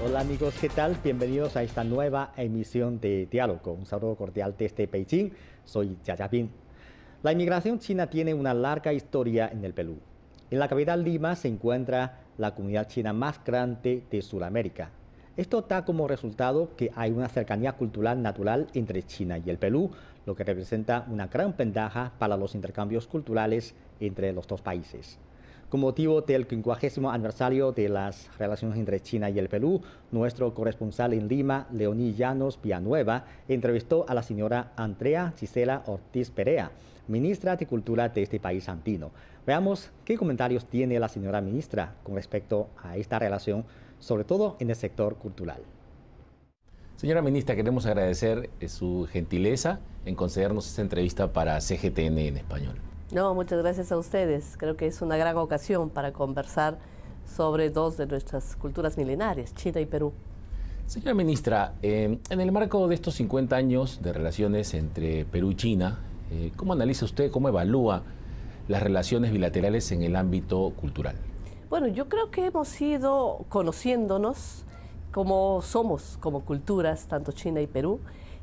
Hola amigos, ¿qué tal? Bienvenidos a esta nueva emisión de Diálogo. Un saludo cordial desde Beijing. Soy Jia Jiaping. La inmigración china tiene una larga historia en el Perú. En la capital Lima se encuentra la comunidad china más grande de Sudamérica. Esto da como resultado que hay una cercanía cultural natural entre China y el Perú, lo que representa una gran ventaja para los intercambios culturales entre los dos países. Con motivo del 50º aniversario de las relaciones entre China y el Perú, nuestro corresponsal en Lima, Leoní Llanos Villanueva, entrevistó a la señora Andrea Gisela Ortiz Perea, ministra de Cultura de este país andino. Veamos qué comentarios tiene la señora ministra con respecto a esta relación, sobre todo en el sector cultural. Señora ministra, queremos agradecer su gentileza en concedernos esta entrevista para CGTN en español. No, muchas gracias a ustedes. Creo que es una gran ocasión para conversar sobre dos de nuestras culturas milenarias, China y Perú. Señora ministra, en el marco de estos 50 años de relaciones entre Perú y China, ¿cómo analiza usted, cómo evalúa las relaciones bilaterales en el ámbito cultural? Bueno, yo creo que hemos ido conociéndonos como somos, como culturas, tanto China y Perú,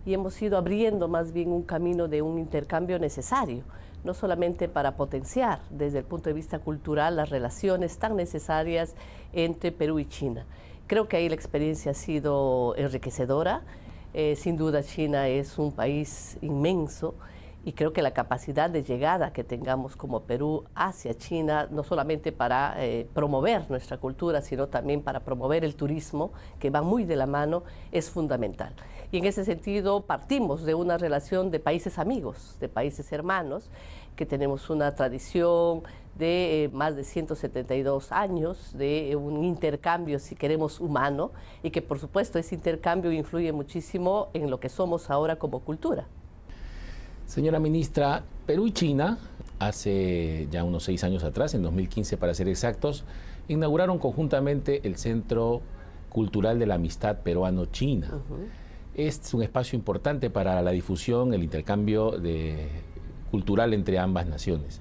y hemos ido abriendo más bien un camino de un intercambio necesario, no solamente para potenciar desde el punto de vista cultural las relaciones tan necesarias entre Perú y China. Creo que ahí la experiencia ha sido enriquecedora. Sin duda China es un país inmenso y creo que la capacidad de llegada que tengamos como Perú hacia China, no solamente para promover nuestra cultura, sino también para promover el turismo, que va muy de la mano, es fundamental. Y en ese sentido partimos de una relación de países amigos, de países hermanos, que tenemos una tradición de más de 172 años, de un intercambio, si queremos, humano, y que por supuesto ese intercambio influye muchísimo en lo que somos ahora como cultura. Señora ministra, Perú y China, hace ya unos 6 años atrás, en 2015 para ser exactos, inauguraron conjuntamente el Centro Cultural de la Amistad Peruano-China. Es un espacio importante para la difusión, el intercambio cultural entre ambas naciones.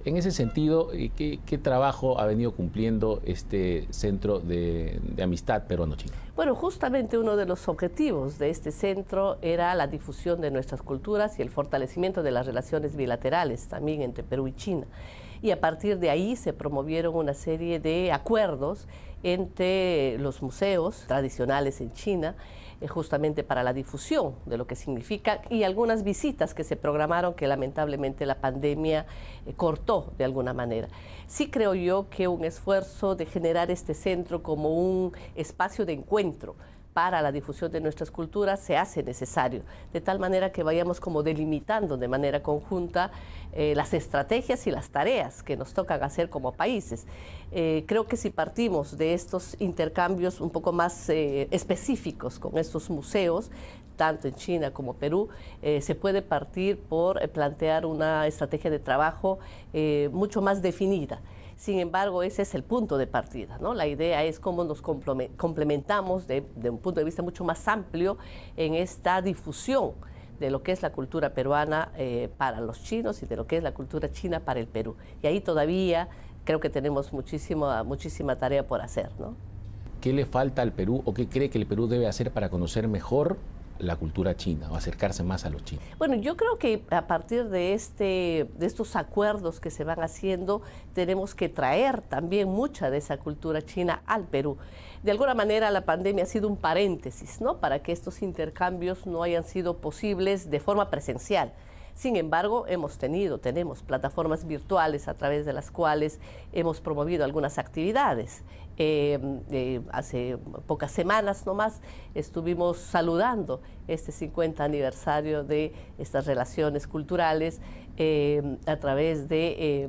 En ese sentido, ¿qué trabajo ha venido cumpliendo este Centro de Amistad Peruano-China? Bueno, justamente uno de los objetivos de este centro era la difusión de nuestras culturas y el fortalecimiento de las relaciones bilaterales también entre Perú y China. Y a partir de ahí se promovieron una serie de acuerdos entre los museos tradicionales en China, justamente para la difusión de lo que significa, y algunas visitas que se programaron que lamentablemente la pandemia cortó de alguna manera. Sí creo yo que un esfuerzo de generar este centro como un espacio de encuentro para la difusión de nuestras culturas se hace necesario, de tal manera que vayamos como delimitando de manera conjunta las estrategias y las tareas que nos tocan hacer como países. Creo que si partimos de estos intercambios un poco más específicos con estos museos, tanto en China como Perú, se puede partir por plantear una estrategia de trabajo mucho más definida. Sin embargo, ese es el punto de partida, ¿no? La idea es cómo nos complementamos de un punto de vista mucho más amplio en esta difusión de lo que es la cultura peruana para los chinos y de lo que es la cultura china para el Perú. Y ahí todavía creo que tenemos muchísima tarea por hacer, ¿no? ¿Qué le falta al Perú o qué cree que el Perú debe hacer para conocer mejor la cultura china o acercarse más a los chinos? Bueno, yo creo que a partir de estos acuerdos que se van haciendo, tenemos que traer también mucha de esa cultura china al Perú. De alguna manera la pandemia ha sido un paréntesis, ¿no?, para que estos intercambios no hayan sido posibles de forma presencial. Sin embargo, tenemos plataformas virtuales a través de las cuales hemos promovido algunas actividades. Hace pocas semanas nomás estuvimos saludando este 50 aniversario de estas relaciones culturales a través de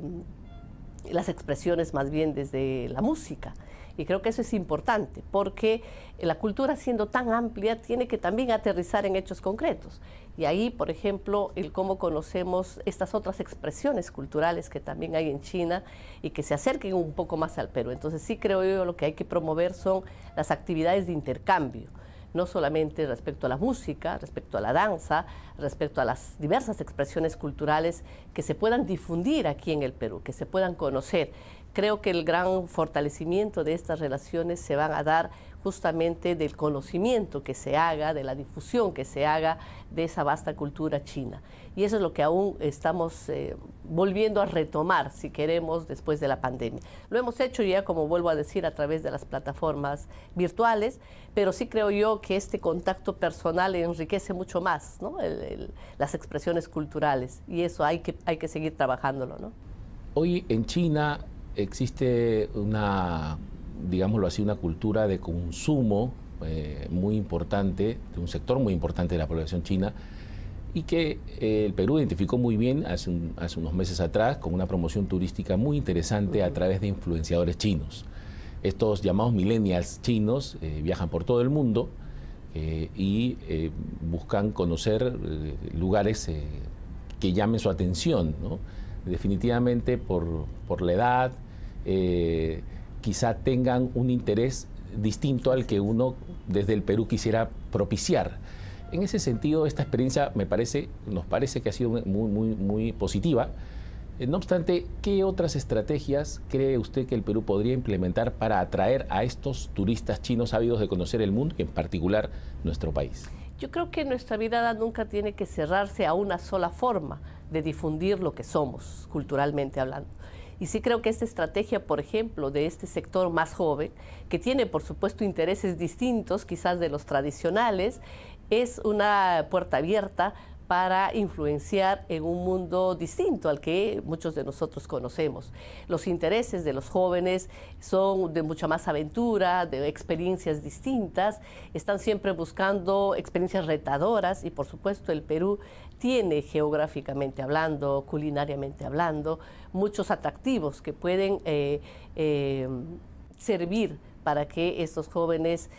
las expresiones más bien desde la música. Y creo que eso es importante, porque la cultura, siendo tan amplia, tiene que también aterrizar en hechos concretos. Y ahí, por ejemplo, el cómo conocemos estas otras expresiones culturales que también hay en China y que se acerquen un poco más al Perú. Entonces sí creo yo lo que hay que promover son las actividades de intercambio, no solamente respecto a la música, respecto a la danza, respecto a las diversas expresiones culturales que se puedan difundir aquí en el Perú, que se puedan conocer. creo que el gran fortalecimiento de estas relaciones se van a dar justamente del conocimiento que se haga, de la difusión que se haga de esa vasta cultura china. Y eso es lo que aún estamos volviendo a retomar, si queremos, después de la pandemia. Lo hemos hecho ya, como vuelvo a decir, a través de las plataformas virtuales, pero sí creo yo que este contacto personal enriquece mucho más, ¿no? Las expresiones culturales, y eso hay que seguir trabajándolo, ¿no? Hoy en China existe una, digámoslo así, una cultura de consumo muy importante, de un sector muy importante de la población china, y que el Perú identificó muy bien hace unos meses atrás con una promoción turística muy interesante a través de influenciadores chinos. Estos llamados millennials chinos viajan por todo el mundo y buscan conocer lugares que llamen su atención, ¿no? Definitivamente por la edad, quizá tengan un interés distinto al que uno desde el Perú quisiera propiciar. En ese sentido, esta experiencia nos parece que ha sido muy positiva. No obstante, ¿qué otras estrategias cree usted que el Perú podría implementar para atraer a estos turistas chinos ávidos de conocer el mundo y en particular nuestro país? Yo creo que nuestra mirada nunca tiene que cerrarse a una sola forma de difundir lo que somos, culturalmente hablando. Y sí creo que esta estrategia, por ejemplo, de este sector más joven, que tiene, por supuesto, intereses distintos, quizás de los tradicionales, es una puerta abierta para influenciar en un mundo distinto al que muchos de nosotros conocemos. Los intereses de los jóvenes son de mucha más aventura, de experiencias distintas, están siempre buscando experiencias retadoras y, por supuesto, el Perú tiene, geográficamente hablando, culinariamente hablando, muchos atractivos que pueden servir para que estos jóvenes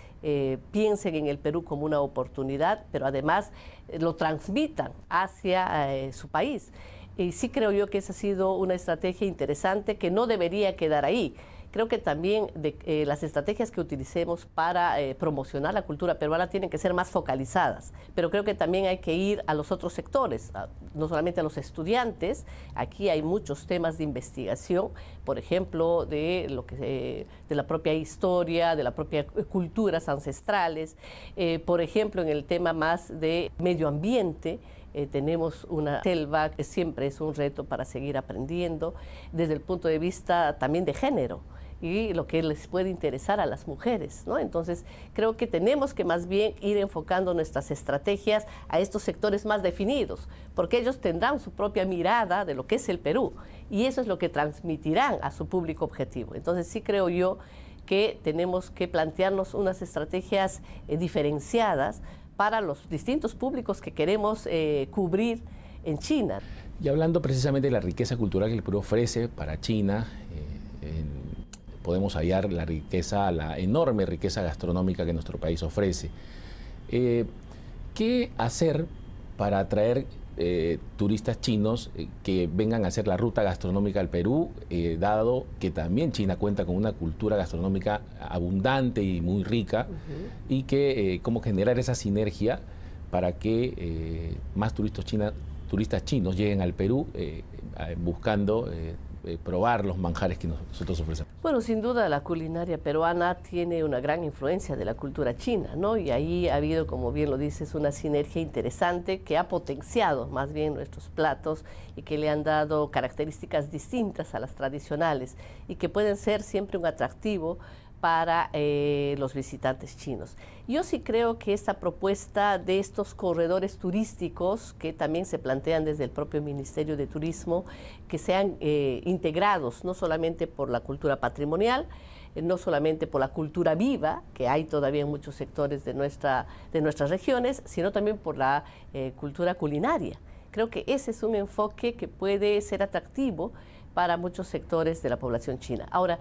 piensen en el Perú como una oportunidad, pero además lo transmitan hacia su país. Y sí creo yo que esa ha sido una estrategia interesante que no debería quedar ahí. Creo que también las estrategias que utilicemos para promocionar la cultura peruana tienen que ser más focalizadas, pero creo que también hay que ir a los otros sectores, no solamente a los estudiantes. Aquí hay muchos temas de investigación, por ejemplo, de la propia historia, de la propia culturas ancestrales, por ejemplo, en el tema más de medio ambiente. Tenemos una selva que siempre es un reto para seguir aprendiendo, desde el punto de vista también de género y lo que les puede interesar a las mujeres, ¿no? Entonces, creo que tenemos que más bien ir enfocando nuestras estrategias a estos sectores más definidos, porque ellos tendrán su propia mirada de lo que es el Perú, y eso es lo que transmitirán a su público objetivo. Entonces, sí creo yo que tenemos que plantearnos unas estrategias diferenciadas para los distintos públicos que queremos cubrir en China. Y hablando precisamente de la riqueza cultural que el Perú ofrece para China, podemos hallar la enorme riqueza gastronómica que nuestro país ofrece. ¿Qué hacer para atraer turistas chinos que vengan a hacer la ruta gastronómica al Perú, dado que también China cuenta con una cultura gastronómica abundante y muy rica, y que cómo generar esa sinergia para que más turistas chinos lleguen al Perú buscando probar los manjares que nosotros ofrecemos? Bueno, sin duda la culinaria peruana tiene una gran influencia de la cultura china, ¿no? Y ahí ha habido, como bien lo dices, una sinergia interesante que ha potenciado más bien nuestros platos y que le han dado características distintas a las tradicionales y que pueden ser siempre un atractivo para los visitantes chinos. Yo sí creo que esta propuesta de estos corredores turísticos que también se plantean desde el propio Ministerio de Turismo, que sean integrados no solamente por la cultura patrimonial, no solamente por la cultura viva, que hay todavía en muchos sectores de nuestras regiones, sino también por la cultura culinaria. Creo que ese es un enfoque que puede ser atractivo para muchos sectores de la población china. Ahora,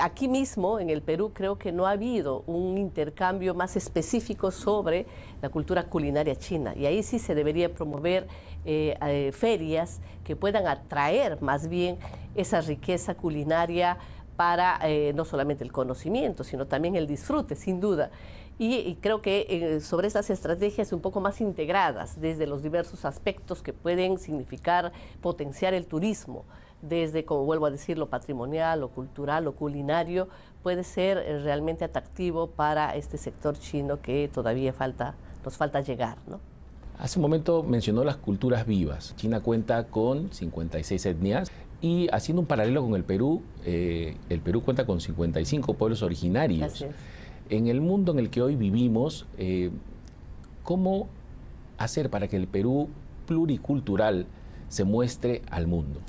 aquí mismo en el Perú creo que no ha habido un intercambio más específico sobre la cultura culinaria china, y ahí sí se debería promover ferias que puedan atraer más bien esa riqueza culinaria para no solamente el conocimiento, sino también el disfrute, sin duda. Y creo que sobre esas estrategias un poco más integradas desde los diversos aspectos que pueden significar potenciar el turismo, desde, como vuelvo a decir, lo patrimonial, lo cultural, lo culinario, puede ser realmente atractivo para este sector chino que todavía nos falta llegar, ¿no? Hace un momento mencionó las culturas vivas. China cuenta con 56 etnias y, haciendo un paralelo con el Perú cuenta con 55 pueblos originarios. Así es. En el mundo en el que hoy vivimos, ¿cómo hacer para que el Perú pluricultural se muestre al mundo?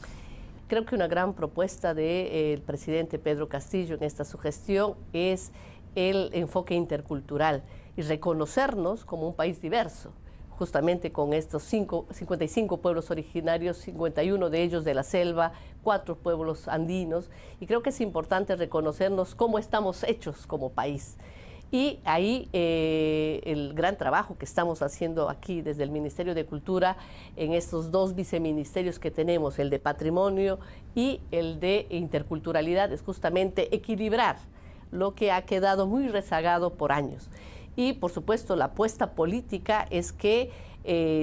Creo que una gran propuesta del presidente Pedro Castillo en esta sugestión es el enfoque intercultural y reconocernos como un país diverso, justamente con estos 55 pueblos originarios, 51 de ellos de la selva, 4 pueblos andinos, y creo que es importante reconocernos cómo estamos hechos como país. Y ahí el gran trabajo que estamos haciendo aquí desde el Ministerio de Cultura en estos 2 viceministerios que tenemos, el de Patrimonio y el de Interculturalidad, es justamente equilibrar lo que ha quedado muy rezagado por años. Y por supuesto la apuesta política es que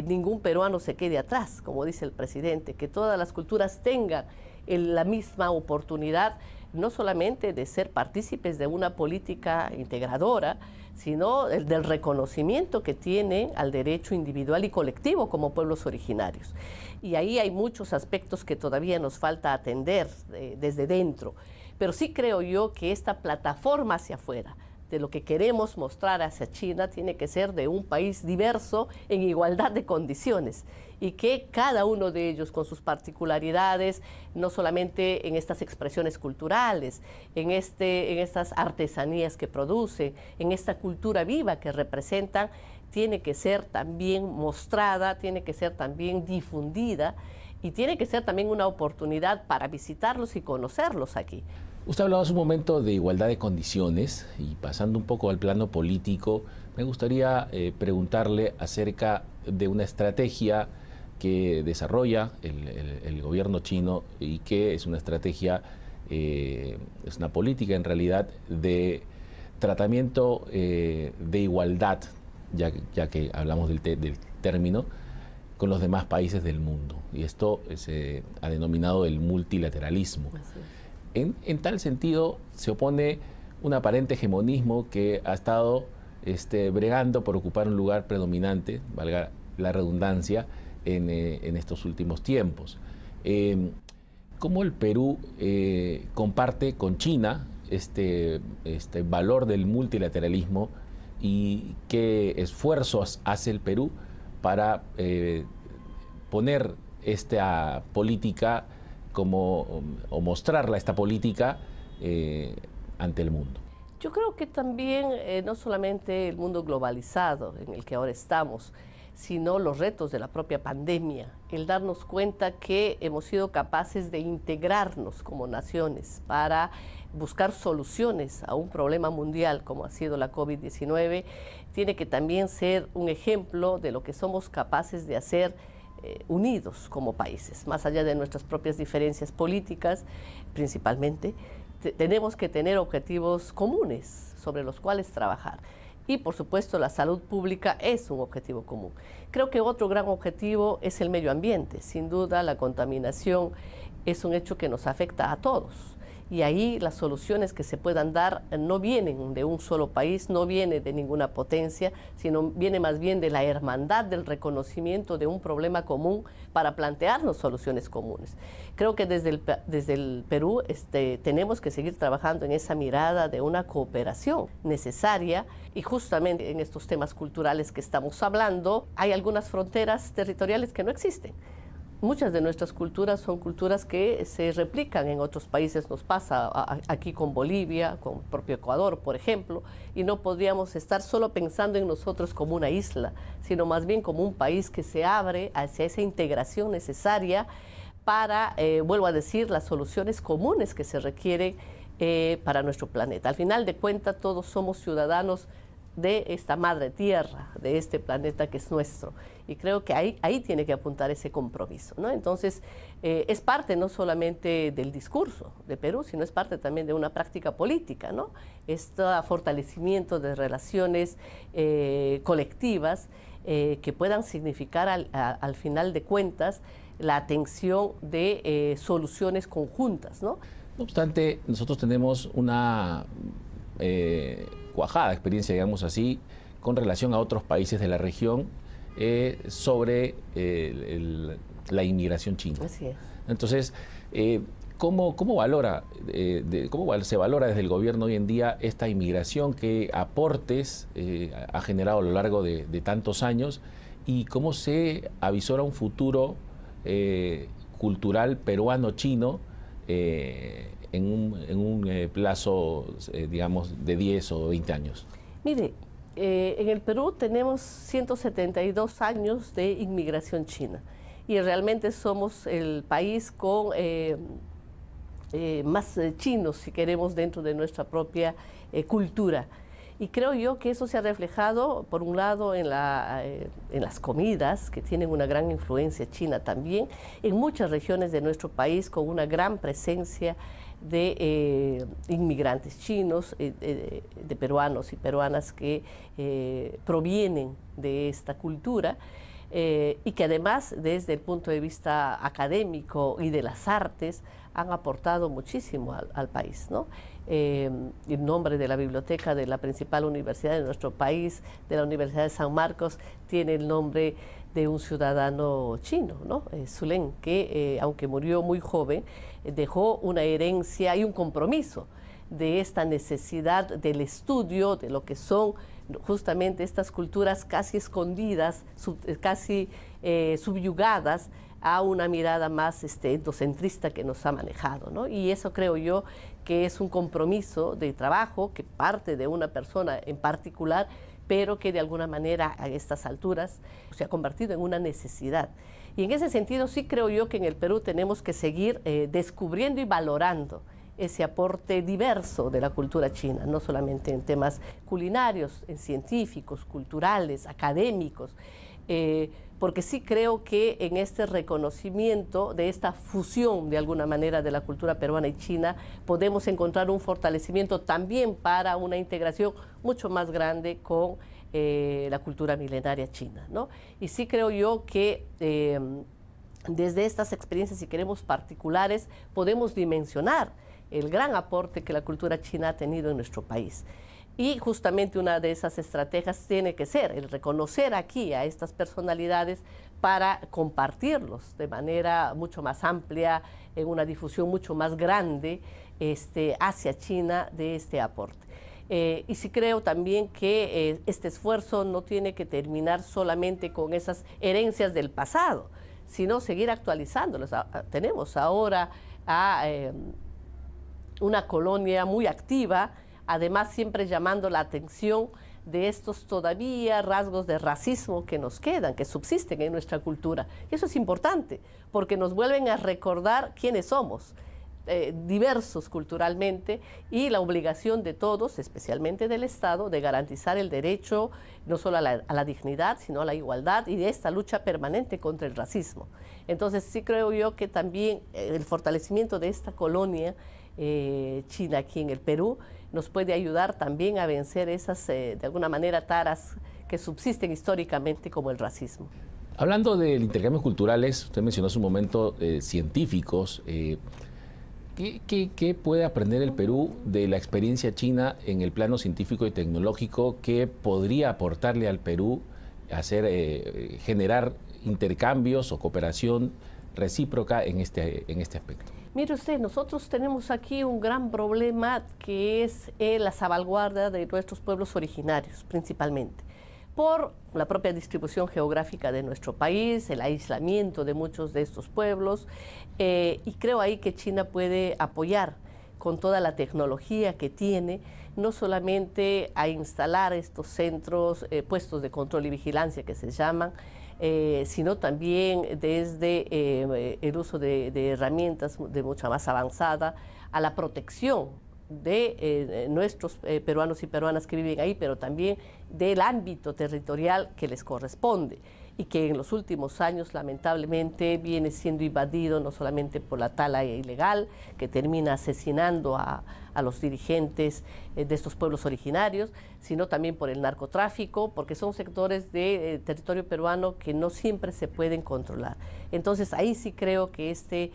ningún peruano se quede atrás, como dice el presidente, que todas las culturas tengan la misma oportunidad, no solamente de ser partícipes de una política integradora, sino del reconocimiento que tienen al derecho individual y colectivo como pueblos originarios. Y ahí hay muchos aspectos que todavía nos falta atender desde dentro, pero sí creo yo que esta plataforma hacia afuera, de lo que queremos mostrar hacia China, tiene que ser de un país diverso en igualdad de condiciones y que cada uno de ellos con sus particularidades, no solamente en estas expresiones culturales, en estas artesanías que producen, en esta cultura viva que representan, tiene que ser también mostrada, tiene que ser también difundida y tiene que ser también una oportunidad para visitarlos y conocerlos aquí. Usted hablaba hace un momento de igualdad de condiciones y, pasando un poco al plano político, me gustaría preguntarle acerca de una estrategia que desarrolla el gobierno chino y que es una estrategia, es una política en realidad de tratamiento de igualdad, ya que hablamos del término, con los demás países del mundo. Y esto se ha denominado el multilateralismo. En tal sentido, se opone un aparente hegemonismo que ha estado bregando por ocupar un lugar predominante, valga la redundancia, en estos últimos tiempos. ¿Cómo el Perú comparte con China este valor del multilateralismo y qué esfuerzos hace el Perú para poner esta política o mostrarla, esta política, ante el mundo? Yo creo que también no solamente el mundo globalizado en el que ahora estamos, sino los retos de la propia pandemia, el darnos cuenta que hemos sido capaces de integrarnos como naciones para buscar soluciones a un problema mundial como ha sido la COVID-19, tiene que también ser un ejemplo de lo que somos capaces de hacer unidos como países, más allá de nuestras propias diferencias políticas, principalmente, tenemos que tener objetivos comunes sobre los cuales trabajar. Y, por supuesto, la salud pública es un objetivo común. Creo que otro gran objetivo es el medio ambiente. Sin duda, la contaminación es un hecho que nos afecta a todos. Y ahí las soluciones que se puedan dar no vienen de un solo país, no viene de ninguna potencia, sino viene más bien de la hermandad, del reconocimiento de un problema común para plantearnos soluciones comunes. Creo que desde el Perú tenemos que seguir trabajando en esa mirada de una cooperación necesaria y justamente en estos temas culturales que estamos hablando, hay algunas fronteras territoriales que no existen. Muchas de nuestras culturas son culturas que se replican en otros países, nos pasa aquí con Bolivia, con el propio Ecuador, por ejemplo, y no podríamos estar solo pensando en nosotros como una isla, sino más bien como un país que se abre hacia esa integración necesaria para, vuelvo a decir, las soluciones comunes que se requieren para nuestro planeta. Al final de cuentas, todos somos ciudadanos de esta madre tierra, de este planeta que es nuestro. Y creo que ahí tiene que apuntar ese compromiso, ¿no? Entonces, es parte no solamente del discurso de Perú, sino es parte también de una práctica política, ¿no? Este fortalecimiento de relaciones colectivas que puedan significar al final de cuentas la atención de soluciones conjuntas, ¿no? No obstante, nosotros tenemos una cuajada experiencia, digamos así, con relación a otros países de la región sobre la inmigración china. Así es. Entonces, ¿cómo se valora desde el gobierno hoy en día esta inmigración? ¿Qué aportes ha generado a lo largo de tantos años? ¿Y cómo se avisora un futuro cultural peruano-chino en un plazo, digamos, de 10 o 20 años? Mire, en el Perú tenemos 172 años de inmigración china y realmente somos el país con más chinos, si queremos, dentro de nuestra propia cultura. Y creo yo que eso se ha reflejado, por un lado, en las comidas, que tienen una gran influencia china también, en muchas regiones de nuestro país con una gran presencia de inmigrantes chinos, de peruanos y peruanas que provienen de esta cultura. Y que además desde el punto de vista académico y de las artes han aportado muchísimo al país, ¿no? En nombre de la biblioteca de la principal universidad de nuestro país, de la Universidad de San Marcos, tiene el nombre de un ciudadano chino, ¿no? Su Leng, que aunque murió muy joven, dejó una herencia y un compromiso de esta necesidad del estudio de lo que son justamente estas culturas casi escondidas, casi subyugadas a una mirada más etnocentrista que nos ha manejado, ¿no? Y eso creo yo que es un compromiso de trabajo que parte de una persona en particular, pero que de alguna manera a estas alturas se ha convertido en una necesidad. Y en ese sentido sí creo yo que en el Perú tenemos que seguir descubriendo y valorando ese aporte diverso de la cultura china, no solamente en temas culinarios, en científicos, culturales, académicos, porque sí creo que en este reconocimiento de esta fusión de alguna manera de la cultura peruana y china podemos encontrar un fortalecimiento también para una integración mucho más grande con la cultura milenaria china, ¿no? Y sí creo yo que desde estas experiencias, si queremos particulares, podemos dimensionar el gran aporte que la cultura china ha tenido en nuestro país. Y justamente una de esas estrategias tiene que ser el reconocer aquí a estas personalidades para compartirlos de manera mucho más amplia, en una difusión mucho más grande hacia China de este aporte. Y sí creo también que este esfuerzo no tiene que terminar solamente con esas herencias del pasado, sino seguir actualizándolas. Tenemos ahora una colonia muy activa, además siempre llamando la atención de estos todavía rasgos de racismo que nos quedan, que subsisten en nuestra cultura. Y eso es importante, porque nos vuelven a recordar quiénes somos, diversos culturalmente, y la obligación de todos, especialmente del Estado, de garantizar el derecho no solo a la dignidad, sino a la igualdad y de esta lucha permanente contra el racismo. Entonces sí creo yo que también el fortalecimiento de esta colonia China aquí en el Perú nos puede ayudar también a vencer esas, de alguna manera, taras que subsisten históricamente como el racismo. Hablando de intercambios culturales, usted mencionó hace un momento científicos. ¿Qué puede aprender el Perú de la experiencia china en el plano científico y tecnológico que podría aportarle al Perú a generar intercambios o cooperación recíproca en este aspecto? Mire usted, nosotros tenemos aquí un gran problema que es la salvaguarda de nuestros pueblos originarios, principalmente, por la propia distribución geográfica de nuestro país, el aislamiento de muchos de estos pueblos, y creo ahí que China puede apoyar con toda la tecnología que tiene, no solamente a instalar estos centros, puestos de control y vigilancia que se llaman, sino también desde el uso de herramientas de mucha más avanzada a la protección de nuestros peruanos y peruanas que viven ahí, pero también del ámbito territorial que les corresponde. y que en los últimos años lamentablemente viene siendo invadido no solamente por la tala ilegal, que termina asesinando a los dirigentes de estos pueblos originarios, sino también por el narcotráfico, porque son sectores de territorio peruano que no siempre se pueden controlar. Entonces ahí sí creo que este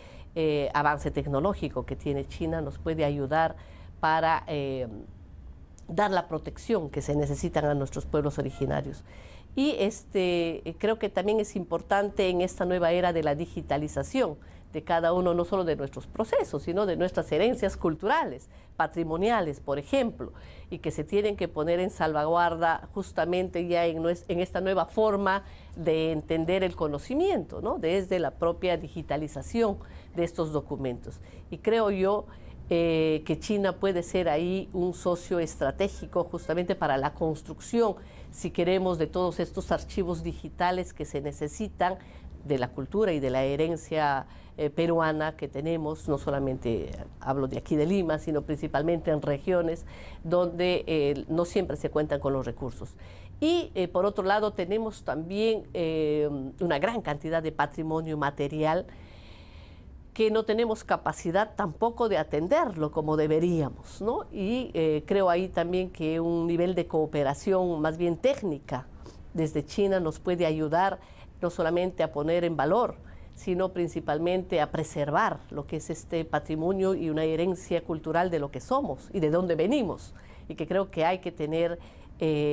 avance tecnológico que tiene China nos puede ayudar para dar la protección que se necesitan a nuestros pueblos originarios. Y creo que también es importante en esta nueva era de la digitalización de cada uno, no solo de nuestros procesos, sino de nuestras herencias culturales, patrimoniales, por ejemplo, y que se tienen que poner en salvaguarda justamente ya en esta nueva forma de entender el conocimiento, ¿no? Desde la propia digitalización de estos documentos. Y creo yo que China puede ser ahí un socio estratégico justamente para la construcción, si queremos, de todos estos archivos digitales que se necesitan de la cultura y de la herencia peruana que tenemos, no solamente hablo de aquí de Lima, sino principalmente en regiones donde no siempre se cuentan con los recursos. Y por otro lado tenemos también una gran cantidad de patrimonio material que no tenemos capacidad tampoco de atenderlo como deberíamos, ¿no? Y creo ahí también que un nivel de cooperación más bien técnica desde China nos puede ayudar no solamente a poner en valor, sino principalmente a preservar lo que es este patrimonio y una herencia cultural de lo que somos y de dónde venimos, y que creo que hay que tener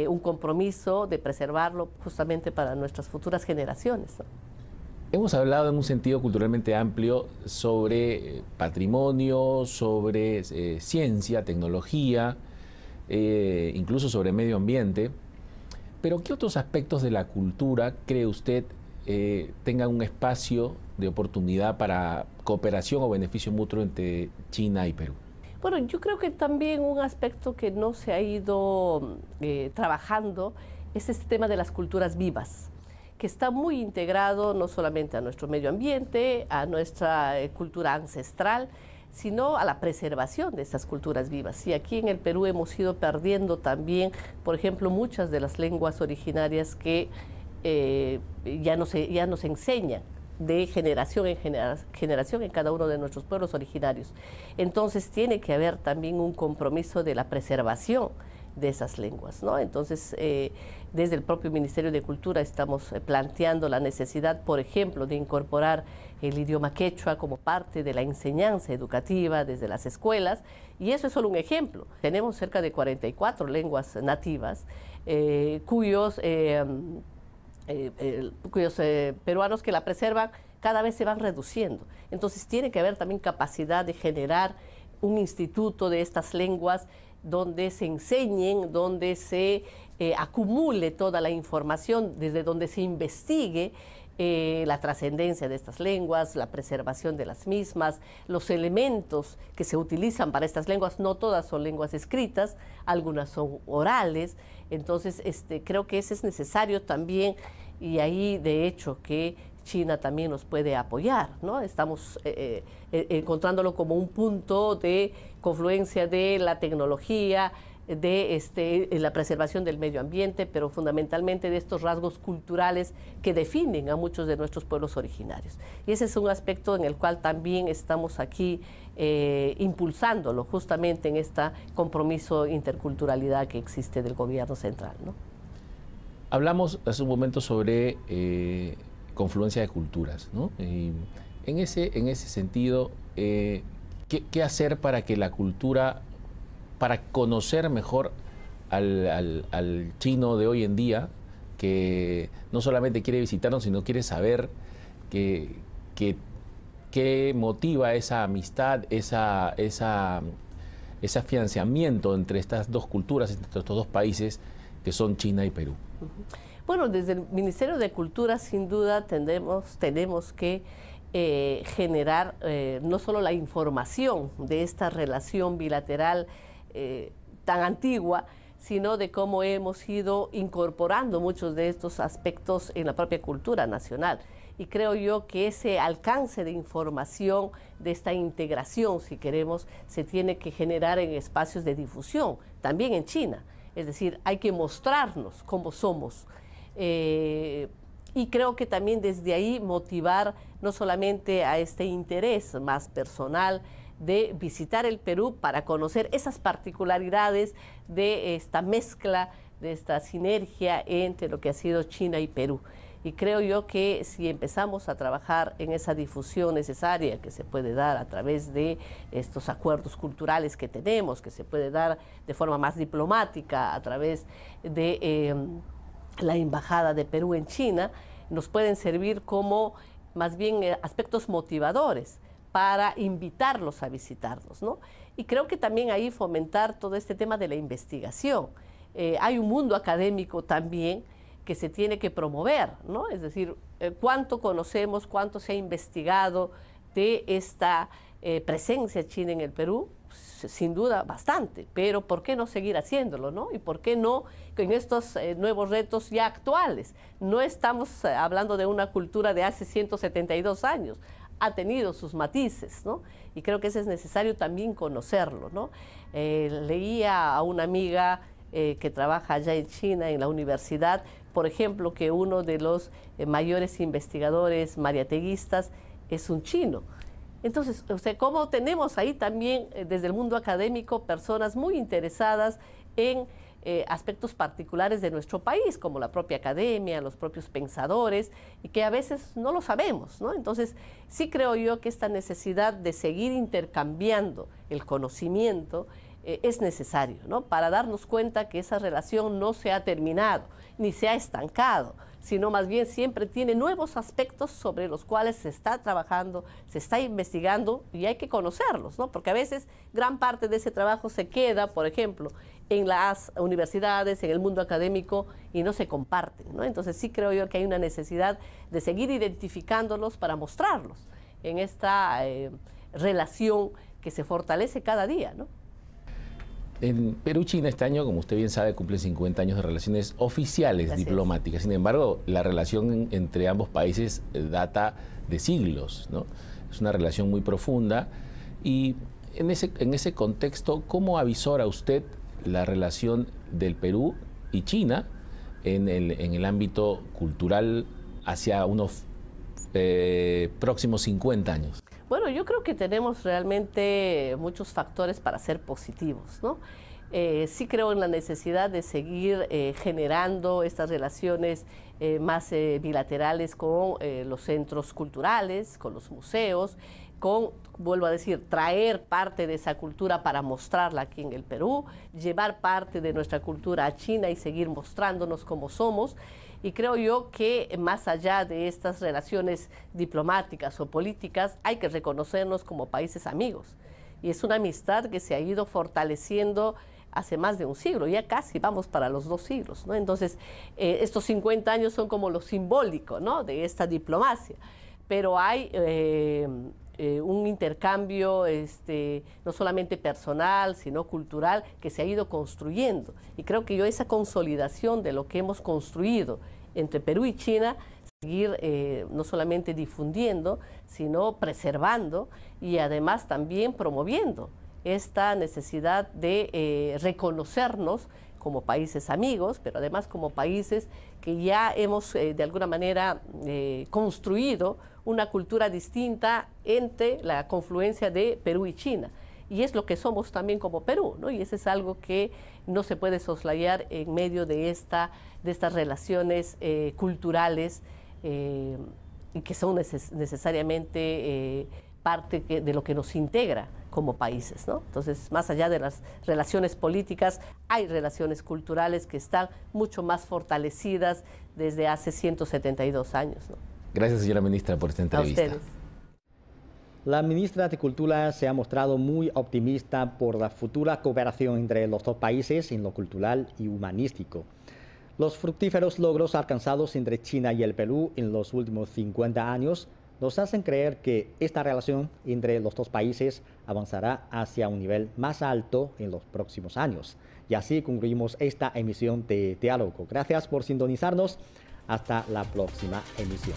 un compromiso de preservarlo justamente para nuestras futuras generaciones, ¿no? Hemos hablado en un sentido culturalmente amplio sobre patrimonio, sobre ciencia, tecnología, incluso sobre medio ambiente, pero ¿qué otros aspectos de la cultura cree usted tengan un espacio de oportunidad para cooperación o beneficio mutuo entre China y Perú? Bueno, yo creo que también un aspecto que no se ha ido trabajando es este tema de las culturas vivas, que está muy integrado no solamente a nuestro medio ambiente, a nuestra cultura ancestral, sino a la preservación de estas culturas vivas. Y aquí en el Perú hemos ido perdiendo también, por ejemplo, muchas de las lenguas originarias que ya no se enseñan de generación en generación en cada uno de nuestros pueblos originarios. Entonces tiene que haber también un compromiso de la preservación de esas lenguas, ¿no? Entonces, desde el propio Ministerio de Cultura estamos planteando la necesidad, por ejemplo, de incorporar el idioma quechua como parte de la enseñanza educativa desde las escuelas, y eso es solo un ejemplo. Tenemos cerca de 44 lenguas nativas cuyos peruanos que la preservan cada vez se van reduciendo. Entonces tiene que haber también capacidad de generar un instituto de estas lenguas donde se enseñen, donde se acumule toda la información, desde donde se investigue la trascendencia de estas lenguas, la preservación de las mismas, los elementos que se utilizan para estas lenguas. No todas son lenguas escritas, algunas son orales. Entonces creo que ese es necesario también, y ahí de hecho que China también nos puede apoyar, ¿no? Estamos encontrándolo como un punto de confluencia de la tecnología, de la preservación del medio ambiente, pero fundamentalmente de estos rasgos culturales que definen a muchos de nuestros pueblos originarios. Y ese es un aspecto en el cual también estamos aquí impulsándolo, justamente en este compromiso interculturalidad que existe del gobierno central, ¿no? Hablamos hace un momento sobre confluencia de culturas, ¿no? Y en ese sentido, ¿qué hacer para que la cultura, para conocer mejor al chino de hoy en día, que no solamente quiere visitarnos, sino quiere saber qué motiva esa amistad, ese afianzamiento entre estas dos culturas, entre estos dos países que son China y Perú? Bueno, desde el Ministerio de Cultura, sin duda, tenemos que generar no solo la información de esta relación bilateral tan antigua, sino de cómo hemos ido incorporando muchos de estos aspectos en la propia cultura nacional. Y creo yo que ese alcance de información, de esta integración, si queremos, se tiene que generar en espacios de difusión, también en China. Es decir, hay que mostrarnos cómo somos. Y creo que también desde ahí motivar no solamente a este interés más personal de visitar el Perú para conocer esas particularidades de esta mezcla, de esta sinergia entre lo que ha sido China y Perú. Y creo yo que si empezamos a trabajar en esa difusión necesaria que se puede dar a través de estos acuerdos culturales que tenemos, que se puede dar de forma más diplomática a través de la Embajada de Perú en China, nos pueden servir como más bien aspectos motivadores para invitarlos a visitarnos, ¿no? Y creo que también ahí fomentar todo este tema de la investigación. Hay un mundo académico también que se tiene que promover, ¿no? Es decir, cuánto conocemos, cuánto se ha investigado de esta presencia china en el Perú, sin duda bastante, pero ¿por qué no seguir haciéndolo, no? Y ¿por qué no con estos nuevos retos ya actuales? No estamos hablando de una cultura de hace 172 años, ha tenido sus matices, ¿no? Y creo que eso es necesario también conocerlo, ¿no? Leía a una amiga que trabaja allá en China, en la universidad, por ejemplo, que uno de los mayores investigadores mariateguistas es un chino. Entonces, o sea, ¿cómo tenemos ahí también desde el mundo académico personas muy interesadas en aspectos particulares de nuestro país, como la propia academia, los propios pensadores, y que a veces no lo sabemos, ¿no? Entonces, sí creo yo que esta necesidad de seguir intercambiando el conocimiento es necesario, ¿no? Para darnos cuenta que esa relación no se ha terminado, ni se ha estancado, sino más bien siempre tiene nuevos aspectos sobre los cuales se está trabajando, se está investigando y hay que conocerlos, ¿no? Porque a veces gran parte de ese trabajo se queda, por ejemplo, en las universidades, en el mundo académico y no se comparten, ¿no? Entonces sí creo yo que hay una necesidad de seguir identificándolos para mostrarlos en esta relación que se fortalece cada día, ¿no? En Perú y China este año, como usted bien sabe, cumplen 50 años de relaciones oficiales diplomáticas. Sin embargo, la relación entre ambos países data de siglos, ¿no? Es una relación muy profunda. Y en ese contexto, ¿cómo avisora usted la relación del Perú y China en el ámbito cultural hacia unos próximos 50 años? Bueno, yo creo que tenemos realmente muchos factores para ser positivos, ¿no? Sí creo en la necesidad de seguir generando estas relaciones más bilaterales con los centros culturales, con los museos, con, vuelvo a decir, traer parte de esa cultura para mostrarla aquí en el Perú, llevar parte de nuestra cultura a China y seguir mostrándonos como somos. Y creo yo que más allá de estas relaciones diplomáticas o políticas, hay que reconocernos como países amigos. Y es una amistad que se ha ido fortaleciendo hace más de un siglo, ya casi vamos para los 2 siglos, ¿no? Entonces, estos 50 años son como lo simbólico, ¿no?, de esta diplomacia. Pero hay un intercambio no solamente personal, sino cultural, que se ha ido construyendo. Y creo que esa consolidación de lo que hemos construido entre Perú y China, seguir no solamente difundiendo, sino preservando y además también promoviendo esta necesidad de reconocernos como países amigos, pero además como países que ya hemos de alguna manera construido una cultura distinta entre la confluencia de Perú y China. Y es lo que somos también como Perú, ¿no? Y eso es algo que no se puede soslayar en medio de estas relaciones culturales y que son necesariamente parte de lo que nos integra como países, ¿no? Entonces, más allá de las relaciones políticas, hay relaciones culturales que están mucho más fortalecidas desde hace 172 años, ¿no? Gracias, señora ministra, por esta entrevista. A ustedes. La ministra de Cultura se ha mostrado muy optimista por la futura cooperación entre los 2 países en lo cultural y humanístico. Los fructíferos logros alcanzados entre China y el Perú en los últimos 50 años nos hacen creer que esta relación entre los 2 países avanzará hacia un nivel más alto en los próximos años. Y así concluimos esta emisión de Diálogo. Gracias por sintonizarnos. Hasta la próxima emisión.